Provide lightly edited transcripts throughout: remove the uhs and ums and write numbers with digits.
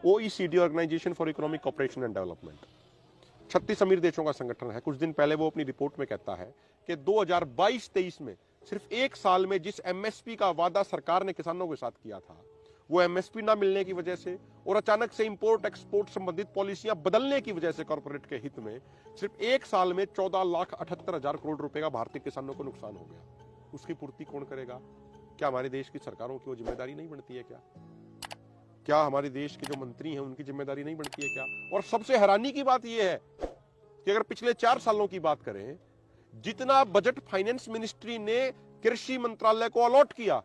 OECD organisation for economic cooperation and development 36 अमीर देशों का संगठन है। कुछ दिन पहले वो अपनी रिपोर्ट में कहता है कि 2022-23 में सिर्फ एक साल में जिस एमएसपी का वादा सरकार ने किसानों के साथ किया था, वो एमएसपी ना मिलने की वजह से और अचानक से इंपोर्ट एक्सपोर्ट संबंधित पॉलिसियां बदलने की वजह से कॉर्पोरेट के हित में सिर्फ एक साल में 14,78,000 करोड़ रुपए का भारतीय किसानों को नुकसान हो गया। उसकी पूर्ति कौन करेगा? क्या हमारे देश की सरकारों की वो जिम्मेदारी नहीं बनती है? क्या हमारे देश के जो मंत्री हैं उनकी जिम्मेदारी नहीं बनती है क्या? और सबसे हैरानी की बात यह है कि अगर पिछले 4 सालों की बात करें, जितना बजट फाइनेंस मिनिस्ट्री ने कृषि मंत्रालय को अलॉट किया,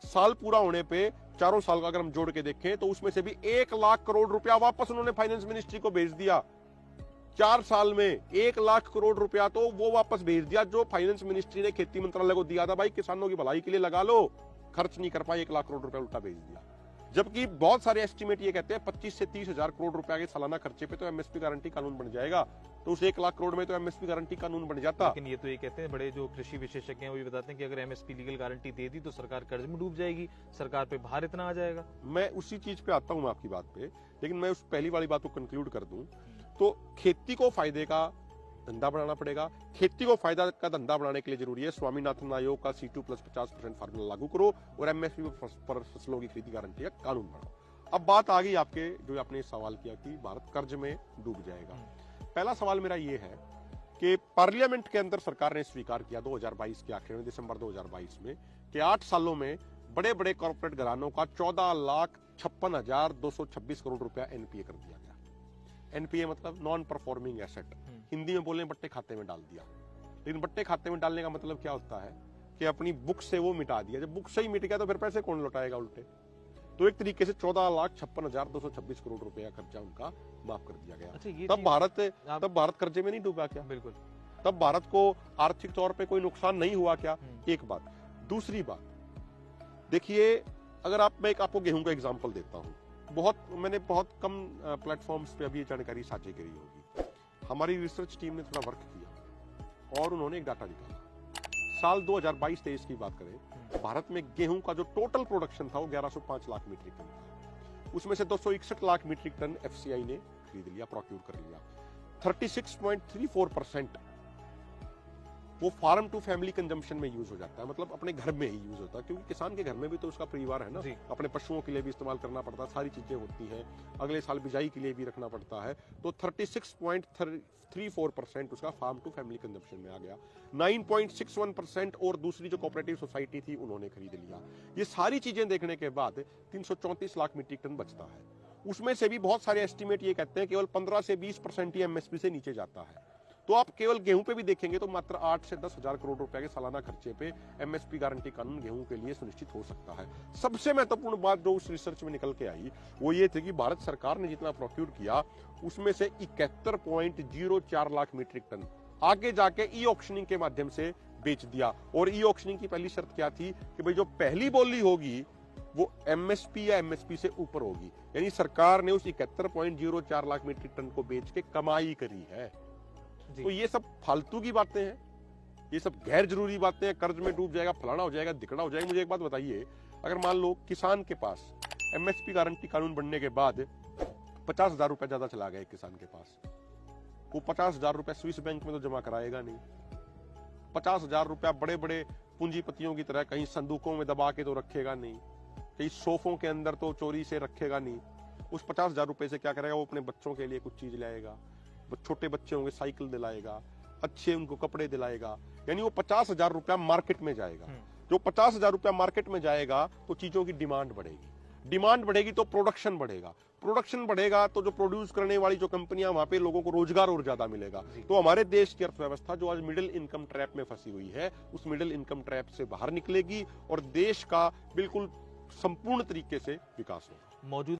साल पूरा होने पे चारों साल का अगर हम जोड़ के देखें तो उसमें से भी 1 लाख करोड़ रुपया वापस उन्होंने फाइनेंस मिनिस्ट्री को भेज दिया। 4 साल में 1 लाख करोड़ रुपया तो वो वापस भेज दिया जो फाइनेंस मिनिस्ट्री ने खेती मंत्रालय को दिया था, भाई किसानों की भलाई के लिए लगा लो। खर्च नहीं कर पाए, 1 लाख करोड़ रुपया उल्टा भेज दिया। जबकि बहुत सारे एस्टिमेट ये कहते हैं 25 से 30 हजार करोड़ रुपया के सालाना खर्चे पे तो एमएसपी गारंटी कानून बन जाएगा, तो उस 1 लाख करोड़ में तो एमएसपी गारंटी कानून बन जाता। लेकिन ये तो ये कहते हैं, बड़े जो कृषि विशेषज्ञ हैं वो ये बताते हैं कि अगर एमएसपी लीगल गारंटी दे दी तो सरकार कर्ज में डूब जाएगी, सरकार पे भार इतना आ जाएगा। मैं उसी चीज पे आता हूं आपकी बात पे, लेकिन मैं उस पहली वाली बात को कंक्लूड कर दूं तो खेती को फायदे का धंधा बढ़ाना पड़ेगा। खेती को फायदा का धंधा बढ़ाने के लिए जरूरी है स्वामीनाथन आयोग का C2+50% फार्मूला लागू करो और एमएसपी पर फसलों की खरीदी गारंटी का कानून बनाओ। अब बात आ गई आपके जो आपने सवाल किया कि भारत कर्ज में डूब जाएगा। पहला सवाल मेरा ये है कि पार्लियामेंट के अंदर सरकार ने स्वीकार किया 2022 के आखिर में, दिसंबर 2022 में, कि 8 सालों में बड़े बड़े कॉर्पोरेट घरानों का 14,56,226 करोड़ रुपया एनपीए कर दिया गया। एनपीए मतलब नॉन परफॉर्मिंग एसेट, हिंदी में बोले बट्टे खाते में डाल दिया। लेकिन बट्टे खाते में डालने का मतलब क्या होता है कि अपनी बुक से वो मिटा दिया। जब बुक से ही मिट गया तो फिर पैसे कौन लौटाएगा उल्टे? तो एक तरीके से 14,56,226 करोड़ रुपए का खर्चा उनका माफ कर दिया गया। अच्छा, तब भारत कर्जे में नहीं डूबा क्या? बिल्कुल। तब भारत को आर्थिक तौर पे कोई नुकसान नहीं हुआ क्या? एक बात। दूसरी बात, देखिए, अगर मैं आपको गेहूं का एग्जांपल देता हूं, मैंने बहुत कम प्लेटफॉर्म्स पे अभी ये जानकारी साझी करी होगी। हमारी रिसर्च टीम ने थोड़ा वर्क किया और उन्होंने एक डाटा निकाला। साल 2022-23 की बात करें, भारत में गेहूं का जो टोटल प्रोडक्शन था वो 1105 लाख मीट्रिक टन था। उसमें से 261 लाख मीट्रिक टन एफसीआई ने खरीद लिया, प्रोक्यूर कर लिया। 36.34% वो फार्म टू फैमिली कंजम्पशन में यूज हो जाता है, मतलब अपने घर में ही यूज होता है, क्योंकि किसान के घर में भी तो उसका परिवार है ना, अपने पशुओं के लिए भी इस्तेमाल करना पड़ता है, सारी चीजें होती हैं, अगले साल बिजाई के लिए भी रखना पड़ता है। तो 36.34% उसका फार्म टू फैमिली कंजम्पशन में आ गया। 9.61% और दूसरी जो कोऑपरेटिव सोसाइटी थी उन्होंने खरीद लिया। ये सारी चीजें देखने के बाद 334 लाख मीट्रिक टन बचता है। उसमें से भी बहुत सारे एस्टिमेट ये कहते हैं केवल 15 से 20% ही एमएसपी से नीचे जाता है। तो आप केवल गेहूं पे भी देखेंगे तो मात्र 8 से 10 हजार करोड़ रुपए के सालाना खर्चे पे एमएसपी गारंटी कानून गेहूं के लिए सुनिश्चित हो सकता है। सबसे महत्वपूर्ण बात जो उस रिसर्च में निकल के आई वो ये थी कि भारत सरकार ने जितना प्रोक्यूर किया उसमें से 71.04 लाख मीट्रिक टन आगे जाके ई ऑक्शनिंग के माध्यम से बेच दिया। और ई ऑक्शनिंग की पहली शर्त क्या थी कि भाई जो पहली बोली होगी वो एमएसपी या एमएसपी से ऊपर होगी, यानी सरकार ने उस 71.04 लाख मीट्रिक टन को बेच के कमाई करी है। तो ये सब फालतू की बातें हैं, ये सब गैर जरूरी बातें हैं। कर्ज में डूब जाएगा, फलाना हो जाएगा, दिखना हो जाएगा। मुझे एक बात बताइए, अगर मान लो किसान के पास एमएसपी गारंटी कानून बनने के बाद 50,000 रुपए ज्यादा चला गया किसान के पास, वो 50,000 रुपए स्विस बैंक में तो जमा कराएगा नहीं। 50,000 रुपया बड़े बड़े पूंजीपतियों की तरह कहीं संदूकों में दबा के तो रखेगा नहीं, कहीं सोफों के अंदर तो चोरी से रखेगा नहीं। उस 50,000 रुपए से क्या करेगा? वो अपने बच्चों के लिए कुछ चीज लाएगा, छोटे बच्चे होंगे साइकिल दिलाएगा, अच्छे उनको कपड़े दिलाएगा, यानी वो 50,000 रुपया मार्केट में जाएगा। जो 50,000 रुपया मार्केट में जाएगा तो चीजों की डिमांड बढ़ेगी, डिमांड बढ़ेगी तो प्रोडक्शन बढ़ेगा, प्रोडक्शन बढ़ेगा तो जो प्रोड्यूस करने वाली जो कंपनियां वहां पे लोगों को रोजगार और ज्यादा मिलेगा। तो हमारे देश की अर्थव्यवस्था जो आज मिडिल इनकम ट्रैप में फंसी हुई है उस मिडिल इनकम ट्रैप से बाहर निकलेगी और देश का बिल्कुल संपूर्ण तरीके से विकास होगा। मौजूद